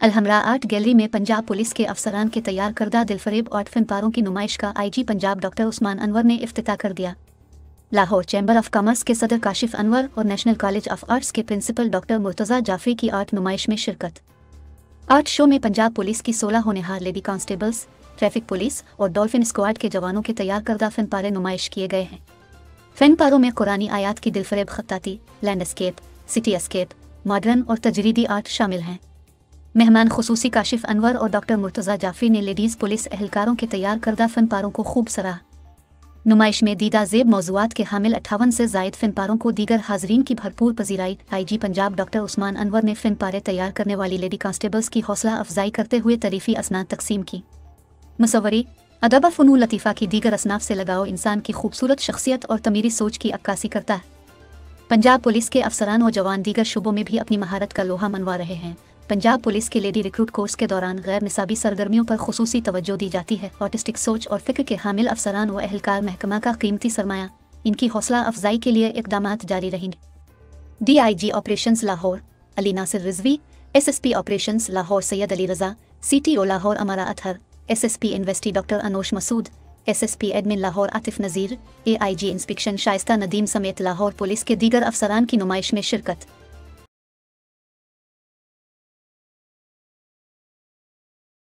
Alhamra art gallery में Punjab police के अफसरान के तैयार करदा दिलफरेब आर्ट फनपारों की नुमाइश का आईजी पंजाब डॉक्टर उस्मान अनवर ने इफ्तिताह कर दिया। लाहौर चैम्बर ऑफ कॉमर्स के सदर काशिफ अनवर और नेशनल कॉलेज ऑफ आर्ट्स के प्रिंसिपल डॉक्टर मुर्तज़ा जाफरी की आर्ट नुमाइश में शिरकत। आर्ट शो में पंजाब पुलिस की 16 होनहार लेडी कांस्टेबल्स, ट्रैफिक पुलिस और डॉल्फिन स्क्वाड के जवानों के तैयार करदा फनपारे नुमाइश किए गए हैं। फनपारों में कुरानी आयात की दिलफरेब खत्ताती, लैंडस्केप, सिटी स्केप, मॉडर्न और तजरीदी आर्ट शामिल हैं। मेहमान खुसूसी काशिफ अनवर और डॉक्टर मुर्तज़ा जाफरी ने लेडीज़ पुलिस एहलकारों के तैयार करदा फनपारों को खूब सराहा। नुमाइश में दीदा ज़ेब मौज़ूआत के हामिल 58 से ज़ायद फनपारों को दीगर हाजरीन की भरपूर पजीराई। आईजी पंजाब डॉक्टर उस्मान अनवर ने फनपारे तैयार करने वाली लेडी कांस्टेबल्स की हौसला अफजाई करते हुए तरीफ़ी असनाद तकसीम की। मुसव्वरी, अदब फ़नून लतीफ़ा की दीगर असनाफ से लगाव इंसान की खूबसूरत शख्सियत और तमीरी सोच की अक्कासी करता है। पंजाब पुलिस के अफसरान और जवान दीगर शुबों में भी अपनी महारत का लोहा मनवा रहे हैं। पंजाब पुलिस के लेडी रिक्रूट कोर्स के दौरान गैर निसाबी सरगर्मियों पर खुसूसी तवज्जो दी जाती है। ऑटिस्टिक सोच और फ़िक्र के हामिल अफसरान व एहलकार महकमा का कीमती सरमाया, इनकी हौसला अफजाई के लिए इक़दामात जारी रहेंगे। DIG operations Lahore Ali Nasir Rizvi, SSP operations Lahore Syed Ali Raza, CTO Lahore Amara Athar, SSP इन्वेस्टी doctor Anosh Masood, SSP admin Lahore Atif Nazir, AIG inspection Shaista Nadeem समेत लाहौर पुलिस के दीगर अफसरान की नुमाइश में शिरकत।